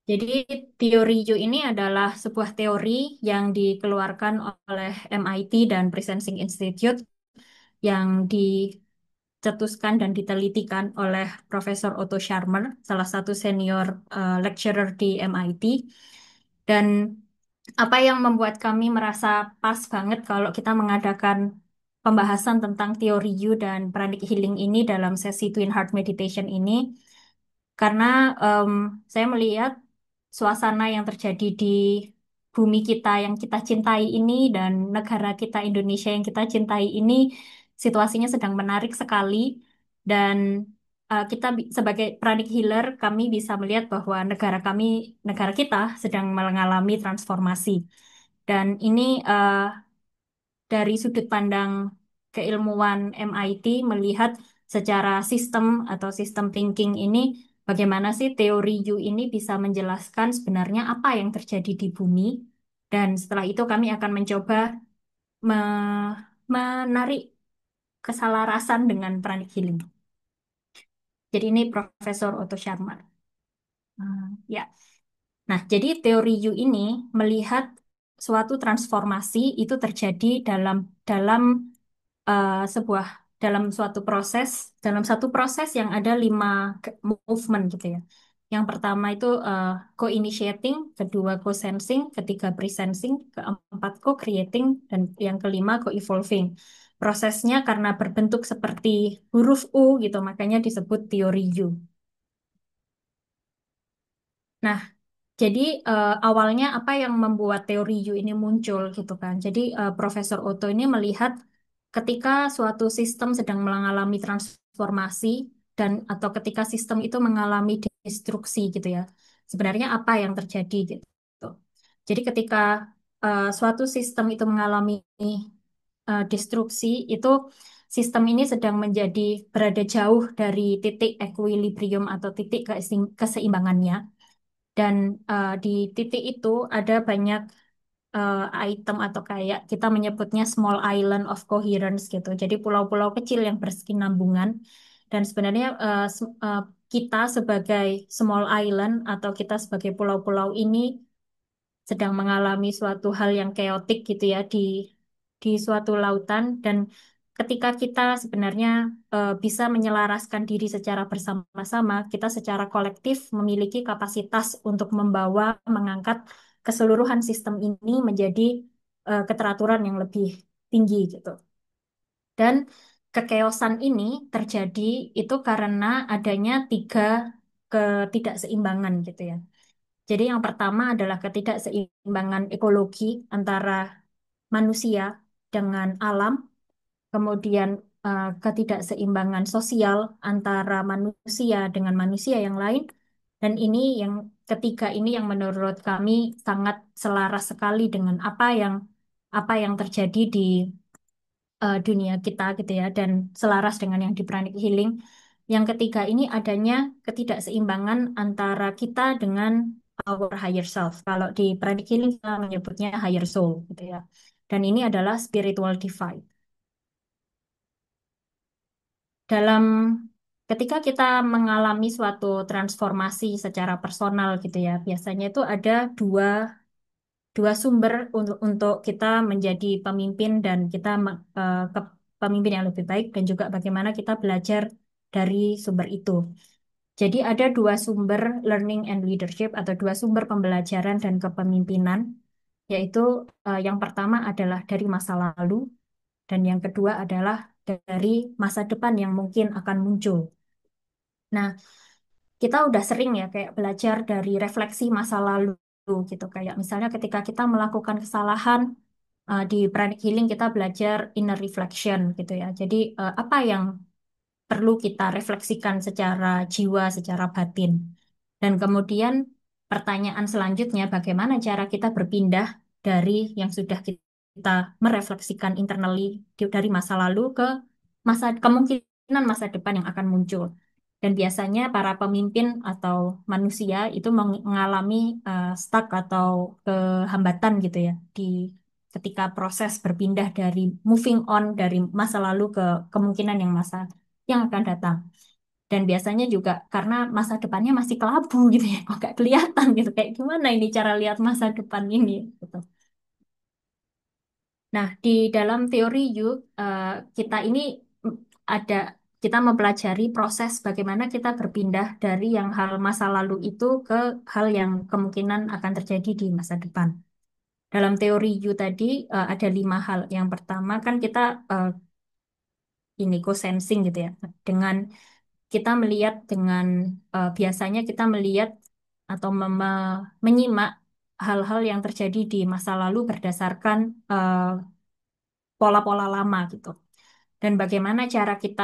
Jadi teori U ini adalah sebuah teori yang dikeluarkan oleh MIT dan Presensing Institute yang dicetuskan dan ditelitikan oleh Profesor Otto Scharmer, salah satu senior lecturer di MIT. Dan apa yang membuat kami merasa pas banget kalau kita mengadakan pembahasan tentang teori U dan pranic healing ini dalam sesi Twin Heart Meditation ini, karena em, saya melihat suasana yang terjadi di bumi kita yang kita cintai ini dan negara kita Indonesia yang kita cintai ini situasinya sedang menarik sekali dan kita sebagai pranic healer kami bisa melihat bahwa negara kita sedang mengalami transformasi dan ini dari sudut pandang keilmuan MIT melihat secara sistem atau sistem thinking ini bagaimana sih teori U ini bisa menjelaskan sebenarnya apa yang terjadi di bumi dan setelah itu kami akan mencoba me- menarik keselarasan dengan pranic healing. Jadi ini Profesor Otto Scharmer. Ya. Nah, jadi teori U ini melihat suatu transformasi itu terjadi dalam sebuah dalam suatu proses dalam satu proses yang ada 5 movement gitu ya. Yang pertama itu co-initiating, kedua co-sensing, ketiga pre-sensing, keempat co-creating, dan yang kelima co-evolving. Prosesnya karena berbentuk seperti huruf U gitu, makanya disebut teori U. Nah, jadi awalnya apa yang membuat teori U ini muncul gitu kan. Jadi Profesor Otto ini melihat ketika suatu sistem sedang mengalami transformasi dan atau ketika sistem itu mengalami destruksi gitu ya. Sebenarnya apa yang terjadi gitu. Jadi ketika suatu sistem itu mengalami destruksi itu sistem ini sedang berada jauh dari titik equilibrium atau titik keseimbangannya. Dan di titik itu ada banyak item atau kayak kita menyebutnya small island of coherence gitu. Jadi pulau-pulau kecil yang berkesinambungan. Dan sebenarnya kita sebagai small island atau kita sebagai pulau-pulau ini sedang mengalami suatu hal yang keotik gitu ya di suatu lautan dan ketika kita sebenarnya bisa menyelaraskan diri secara bersama-sama, kita secara kolektif memiliki kapasitas untuk mengangkat keseluruhan sistem ini menjadi keteraturan yang lebih tinggi gitu. Dan kekeosan ini terjadi itu karena adanya 3 ketidakseimbangan gitu ya. Jadi yang pertama adalah ketidakseimbangan ekologi antara manusia dengan alam, kemudian ketidakseimbangan sosial antara manusia dengan manusia yang lain, dan ini yang ketiga ini yang menurut kami sangat selaras sekali dengan apa yang terjadi di dunia kita gitu ya, dan selaras dengan yang di Pranic Healing. Yang ketiga ini adanya ketidakseimbangan antara kita dengan our higher self. Kalau di Pranic Healing kita menyebutnya higher soul gitu ya. Dan ini adalah spiritual divide. Dalam ketika kita mengalami suatu transformasi secara personal gitu ya, biasanya itu ada dua sumber untuk kita menjadi pemimpin dan kita ke pemimpin yang lebih baik dan juga bagaimana kita belajar dari sumber itu. Jadi ada 2 sumber learning and leadership atau 2 sumber pembelajaran dan kepemimpinan, yaitu yang pertama adalah dari masa lalu dan yang kedua adalah dari masa depan yang mungkin akan muncul. Nah, kita udah sering ya kayak belajar dari refleksi masa lalu gitu. Kayak misalnya ketika kita melakukan kesalahan di Pranic Healing kita belajar inner reflection gitu ya. Jadi apa yang perlu kita refleksikan secara jiwa, secara batin. Dan kemudian pertanyaan selanjutnya, bagaimana cara kita berpindah dari yang sudah kita merefleksikan internally dari masa lalu ke kemungkinan masa depan yang akan muncul. Dan biasanya para pemimpin atau manusia itu mengalami stuck atau kehambatan gitu ya di ketika proses berpindah dari moving on dari masa lalu ke kemungkinan yang akan datang. Dan biasanya juga karena masa depannya masih kelabu gitu ya, kok nggak kelihatan gitu. Kayak gimana ini cara lihat masa depan ini gitu. Nah, di dalam teori You, kita ini mm, ada kita mempelajari proses bagaimana kita berpindah dari yang hal masa lalu itu ke hal yang kemungkinan akan terjadi di masa depan. Dalam teori You tadi ada 5 hal. Yang pertama kan kita eh, ini co-sensing gitu ya. Dengan kita melihat dengan biasanya kita melihat atau menyimak hal-hal yang terjadi di masa lalu berdasarkan pola-pola lama gitu. Dan bagaimana cara kita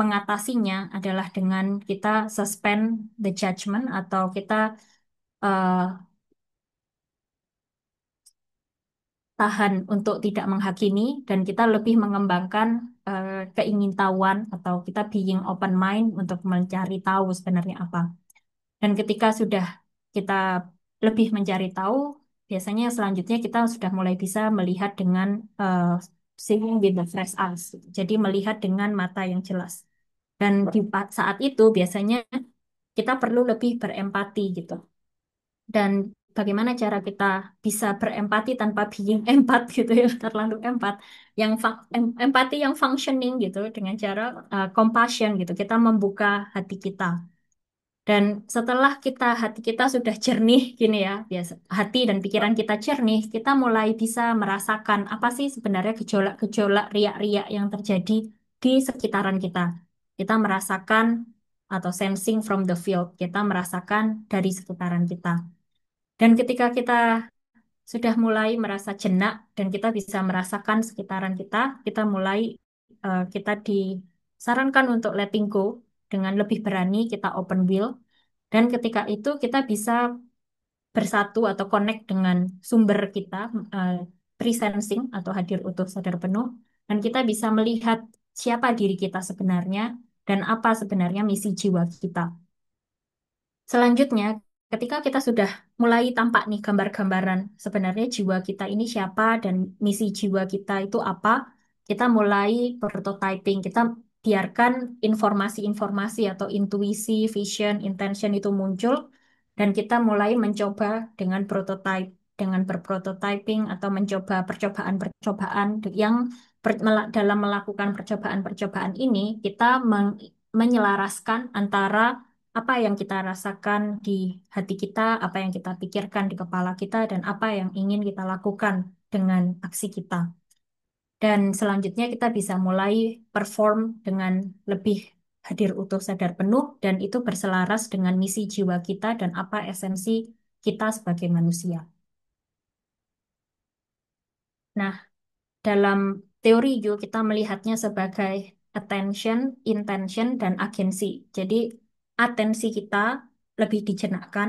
mengatasinya adalah dengan kita suspend the judgment atau kita eh, tahan untuk tidak menghakimi dan kita lebih mengembangkan keingintahuan atau kita being open mind untuk mencari tahu sebenarnya apa. Dan ketika sudah kita lebih mencari tahu, biasanya selanjutnya kita sudah mulai bisa melihat dengan seeing with the fresh eyes. Jadi melihat dengan mata yang jelas. Dan di saat itu biasanya kita perlu lebih berempati gitu. Dan bagaimana cara kita bisa berempati tanpa being empat gitu ya, terlalu empat. Yang empati yang functioning gitu dengan cara compassion gitu. Kita membuka hati kita. Dan setelah hati kita sudah jernih gini ya, biasa hati dan pikiran kita jernih, kita mulai bisa merasakan apa sih sebenarnya gejolak-gejolak riak-riak yang terjadi di sekitaran kita. Kita merasakan atau sensing from the field, kita merasakan dari sekitaran kita. Dan ketika kita sudah mulai merasa jenak dan kita bisa merasakan sekitaran kita, kita mulai kita disarankan untuk letting go dengan lebih berani, kita open will. Dan ketika itu kita bisa bersatu atau connect dengan sumber kita, eh, pre-sensing atau hadir utuh sadar penuh, dan kita bisa melihat siapa diri kita sebenarnya dan apa sebenarnya misi jiwa kita. Selanjutnya, ketika kita sudah mulai tampak nih gambar-gambaran sebenarnya jiwa kita ini siapa dan misi jiwa kita itu apa, kita mulai prototyping, kita biarkan informasi-informasi atau intuisi, vision, intention itu muncul dan kita mulai mencoba dengan prototype, dengan berprototyping atau mencoba percobaan-percobaan yang dalam melakukan percobaan-percobaan ini kita menyelaraskan antara apa yang kita rasakan di hati kita, apa yang kita pikirkan di kepala kita, dan apa yang ingin kita lakukan dengan aksi kita. Dan selanjutnya kita bisa mulai perform dengan lebih hadir utuh sadar penuh, dan itu berselaras dengan misi jiwa kita dan apa esensi kita sebagai manusia. Nah, dalam teori juga kita melihatnya sebagai attention, intention, dan agensi. Jadi atensi kita lebih dijenakkan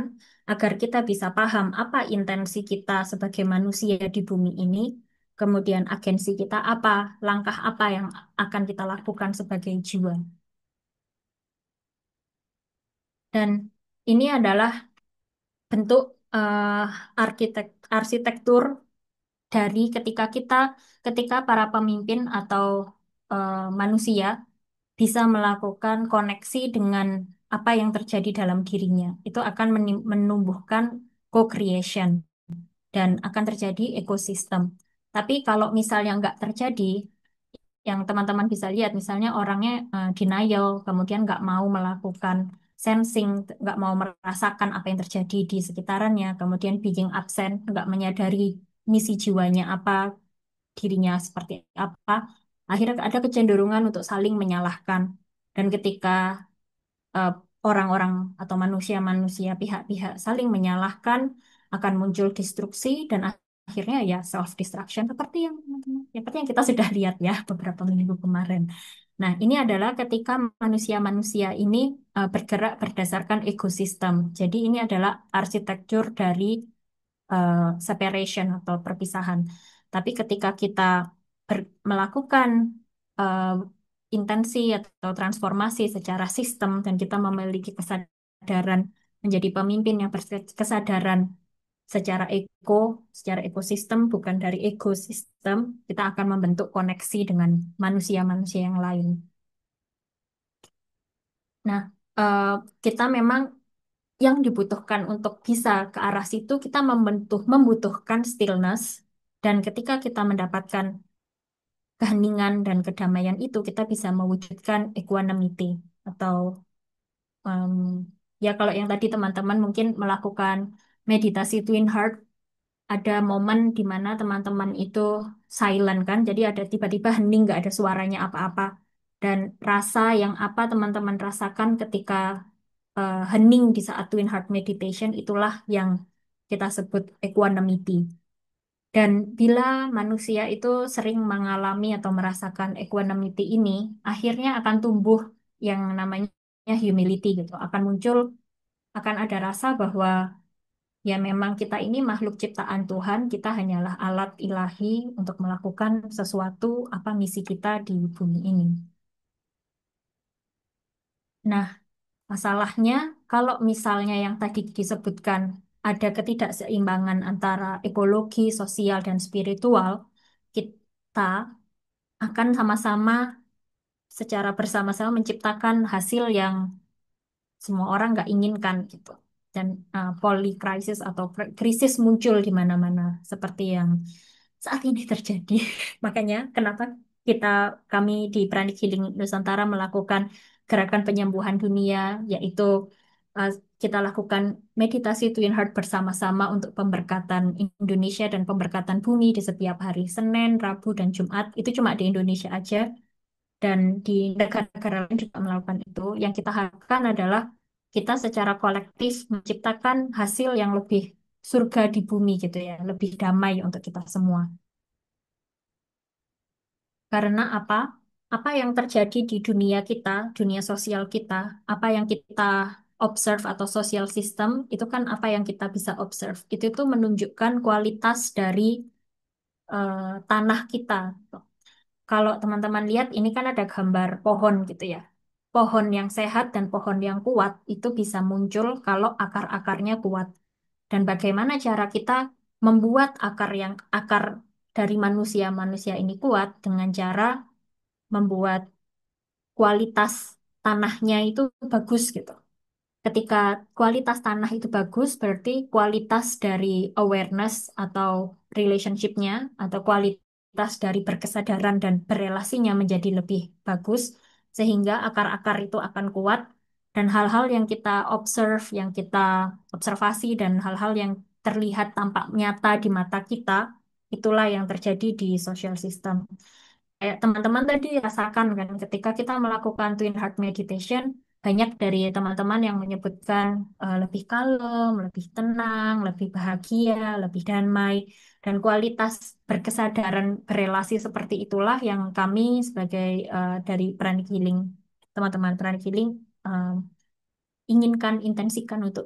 agar kita bisa paham apa intensi kita sebagai manusia di bumi ini, kemudian agensi kita apa, langkah apa yang akan kita lakukan sebagai jiwa. Dan ini adalah bentuk arsitektur dari ketika para pemimpin atau manusia bisa melakukan koneksi dengan apa yang terjadi dalam dirinya. Itu akan menumbuhkan co-creation dan akan terjadi ekosistem. Tapi kalau misalnya nggak terjadi, yang teman-teman bisa lihat, misalnya orangnya denial, kemudian nggak mau melakukan sensing, nggak mau merasakan apa yang terjadi di sekitarannya, kemudian being absent, nggak menyadari misi jiwanya apa, dirinya seperti apa, akhirnya ada kecenderungan untuk saling menyalahkan. Dan ketika eh, orang-orang atau manusia-manusia pihak-pihak saling menyalahkan, akan muncul destruksi dan akhirnya ya self destruction seperti yang kita sudah lihat ya beberapa minggu kemarin. Nah, ini adalah ketika manusia-manusia ini bergerak berdasarkan ekosistem. Jadi ini adalah arsitektur dari eh, separation atau perpisahan. Tapi ketika kita melakukan eh, intensi atau transformasi secara sistem dan kita memiliki kesadaran menjadi pemimpin yang berkesadaran secara ekosistem bukan dari ekosistem, kita akan membentuk koneksi dengan manusia-manusia yang lain. Nah, eh, kita memang yang dibutuhkan untuk bisa ke arah situ, kita membutuhkan stillness. Dan ketika kita mendapatkan keheningan dan kedamaian itu, kita bisa mewujudkan equanimity atau em, ya kalau yang tadi teman-teman mungkin melakukan meditasi Twin Heart, ada momen di mana teman-teman itu silent kan, jadi ada tiba-tiba hening, nggak ada suaranya apa-apa. Dan rasa yang apa teman-teman rasakan ketika hening di saat Twin Heart Meditation itulah yang kita sebut equanimity. Dan bila manusia itu sering mengalami atau merasakan equanimity ini, akhirnya akan tumbuh yang namanya humility gitu. Akan muncul, akan ada rasa bahwa ya memang kita ini makhluk ciptaan Tuhan, kita hanyalah alat ilahi untuk melakukan sesuatu apa misi kita di bumi ini. Nah, masalahnya kalau misalnya yang tadi disebutkan ada ketidakseimbangan antara ekologi, sosial, dan spiritual, kita akan sama-sama secara bersama-sama menciptakan hasil yang semua orang nggak inginkan gitu. Dan polikrisis atau krisis muncul di mana-mana seperti yang saat ini terjadi. Makanya kenapa kita kami di Pranic Healing Nusantara melakukan gerakan penyembuhan dunia, yaitu uh, kita lakukan meditasi Twin Heart bersama-sama untuk pemberkatan Indonesia dan pemberkatan bumi di setiap hari Senin, Rabu, dan Jumat. Itu cuma di Indonesia aja dan di negara-negara lain juga melakukan itu. Yang kita harapkan adalah kita secara kolektif menciptakan hasil yang lebih surga di bumi gitu ya, lebih damai untuk kita semua. Karena apa? Apa yang terjadi di dunia kita, dunia sosial kita, apa yang kita observe atau social system, itu kan apa yang kita bisa observe. Itu tuh menunjukkan kualitas dari tanah kita. Kalau teman-teman lihat, ini kan ada gambar pohon gitu ya. Pohon yang sehat dan pohon yang kuat itu bisa muncul kalau akar-akarnya kuat. Dan bagaimana cara kita membuat akar dari manusia-manusia ini kuat dengan cara membuat kualitas tanahnya itu bagus gitu. Ketika kualitas tanah itu bagus, berarti kualitas dari awareness atau relationship-nya atau kualitas dari berkesadaran dan berelasinya menjadi lebih bagus, sehingga akar-akar itu akan kuat dan hal-hal yang kita observe, yang kita observasi dan hal-hal yang terlihat tampak nyata di mata kita, itulah yang terjadi di social system. Kayak teman-teman tadi rasakan kan ketika kita melakukan Twin Heart Meditation, banyak dari teman-teman yang menyebutkan lebih kalem, lebih tenang, lebih bahagia, lebih damai, dan kualitas berkesadaran berelasi seperti itulah yang kami sebagai dari Pranic Healing, teman-teman Pranic Healing eh, inginkan, intensikan untuk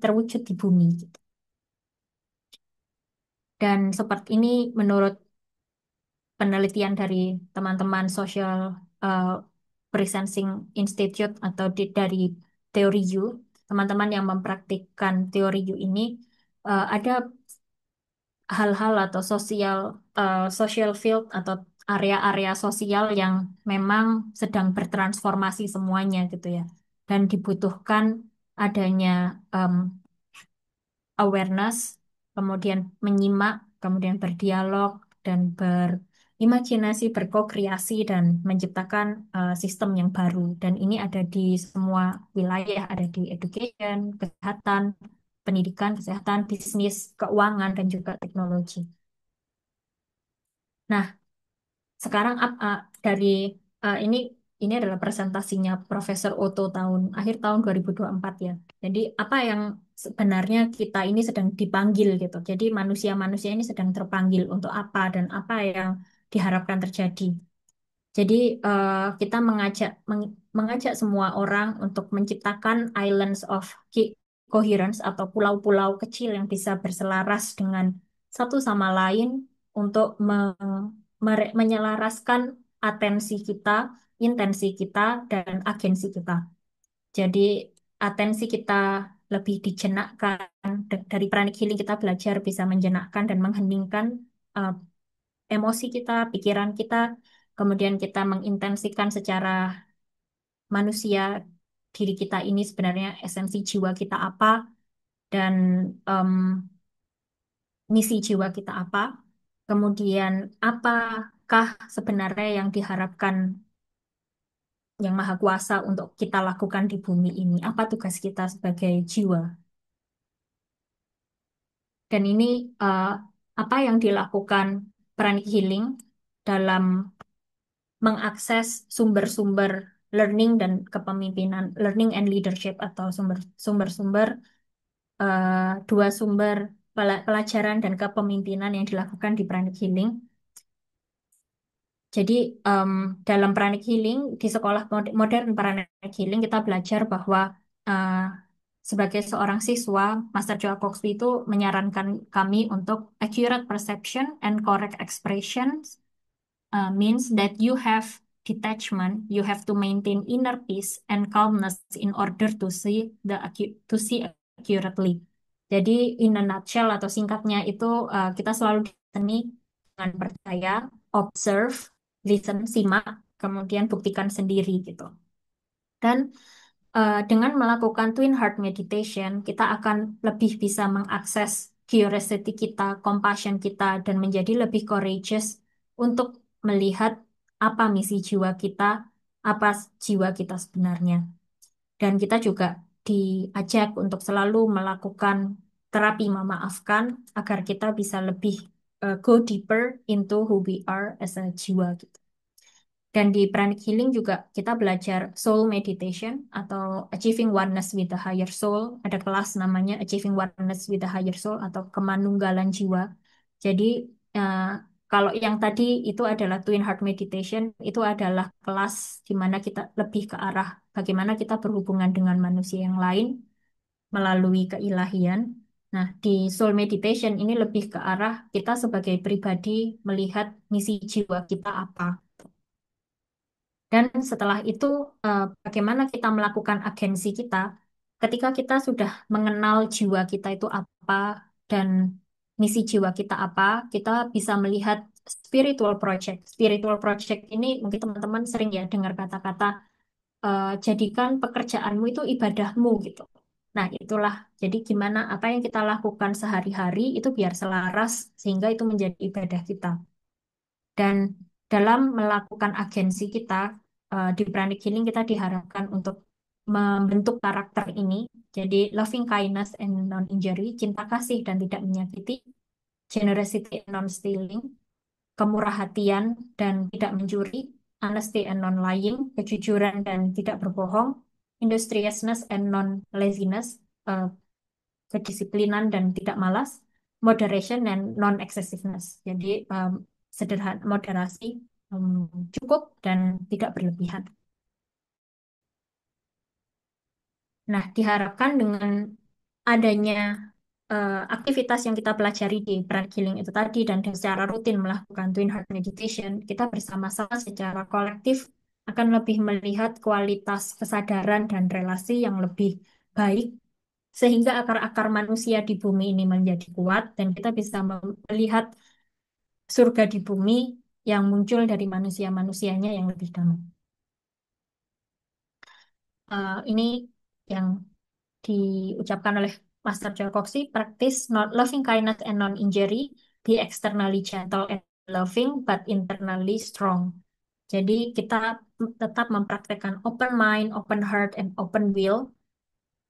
terwujud di bumi gitu. Dan seperti ini menurut penelitian dari teman-teman Social eh, Presencing Institute atau dari teori U, teman-teman yang mempraktikkan teori U ini ada hal-hal atau social field atau area-area sosial yang memang sedang bertransformasi semuanya gitu ya. Dan dibutuhkan adanya em, awareness, kemudian menyimak, kemudian berdialog dan berimajinasi, berkokreasi dan menciptakan sistem yang baru. Dan ini ada di semua wilayah, ada di education, kesehatan, pendidikan, kesehatan, bisnis, keuangan dan juga teknologi. Nah, sekarang dari ini adalah presentasinya Profesor Otto akhir tahun 2024 ya. Jadi apa yang sebenarnya kita ini sedang dipanggil gitu. Jadi manusia-manusia ini sedang terpanggil untuk apa dan apa yang diharapkan terjadi. Jadi kita mengajak semua orang untuk menciptakan islands of coherence atau pulau-pulau kecil yang bisa berselaras dengan satu sama lain untuk menyelaraskan atensi kita, intensi kita, dan agensi kita. Jadi atensi kita lebih dijenakkan. Dari pranic healing kita belajar bisa menjenakkan dan mengheningkan eh, emosi kita, pikiran kita, kemudian kita mengintensikan secara manusia diri kita ini sebenarnya esensi jiwa kita apa dan em, misi jiwa kita apa. Kemudian apakah sebenarnya yang diharapkan yang Maha Kuasa untuk kita lakukan di bumi ini? Apa tugas kita sebagai jiwa? Dan ini eh, apa yang dilakukan Pranic Healing dalam mengakses sumber-sumber learning dan kepemimpinan, learning and leadership atau sumber-sumber dua sumber pelajaran dan kepemimpinan yang dilakukan di Pranic Healing. Jadi em, dalam Pranic Healing di sekolah modern Pranic Healing kita belajar bahwa eh, sebagai seorang siswa, Master Joe Coxby itu menyarankan kami untuk accurate perception and correct expression means that you have detachment, you have to maintain inner peace and calmness in order to see to see accurately. Jadi in a nutshell atau singkatnya itu kita selalu diseni dengan percaya, observe, listen, simak, kemudian buktikan sendiri gitu. Dan dengan melakukan Twin Heart Meditation, kita akan lebih bisa mengakses curiosity kita, compassion kita, dan menjadi lebih courageous untuk melihat apa misi jiwa kita, apa jiwa kita sebenarnya. Dan kita juga diajak untuk selalu melakukan terapi memaafkan agar kita bisa lebih go deeper into who we are as a jiwa gitu. Dan di Pranic Healing juga kita belajar Soul Meditation atau Achieving Oneness with the Higher Soul. Ada kelas namanya Achieving Oneness with the Higher Soul atau kemanunggalan jiwa. Jadi eh, kalau yang tadi itu adalah Twin Heart Meditation, itu adalah kelas di mana kita lebih ke arah bagaimana kita berhubungan dengan manusia yang lain melalui keilahian. Nah, di Soul Meditation ini lebih ke arah kita sebagai pribadi melihat misi jiwa kita apa. Dan setelah itu, bagaimana kita melakukan agensi kita, ketika kita sudah mengenal jiwa kita itu apa dan misi jiwa kita apa, kita bisa melihat spiritual project. Spiritual project ini mungkin teman-teman sering ya dengar kata-kata, jadikan pekerjaanmu itu ibadahmu gitu. Nah, itulah. Jadi gimana apa yang kita lakukan sehari-hari itu biar selaras sehingga itu menjadi ibadah kita. Dan dalam melakukan agensi kita di Pranic Healing kita diharapkan untuk membentuk karakter ini. Jadi loving kindness and non-injury, cinta kasih dan tidak menyakiti, generosity and non-stealing, kemurah hatian dan tidak mencuri, honesty and non-lying, kejujuran dan tidak berbohong, industriousness and non-laziness, eh, kedisiplinan dan tidak malas, moderation dan non-excessiveness. Jadi sederhana, moderasi, cukup dan tidak berlebihan. Nah, diharapkan dengan adanya aktivitas yang kita pelajari di Pranic Healing itu tadi dan secara rutin melakukan Twin Heart Meditation, kita bersama-sama secara kolektif akan lebih melihat kualitas kesadaran dan relasi yang lebih baik sehingga akar-akar manusia di bumi ini menjadi kuat dan kita bisa melihat surga di bumi yang muncul dari manusia-manusianya yang lebih damai. Ini yang diucapkan oleh Master Joel Coxey, practice not loving kindness and non-injury, be externally gentle and loving, but internally strong. Jadi kita tetap mempraktekkan open mind, open heart, and open will.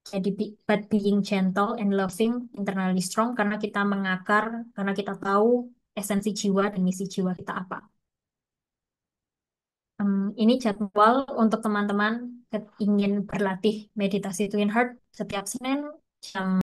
Jadi but being gentle and loving, internally strong, karena kita mengakar, karena kita tahu esensi jiwa dan misi jiwa kita apa. Ini jadwal untuk teman-teman ingin berlatih meditasi Twin Heart setiap Senin jam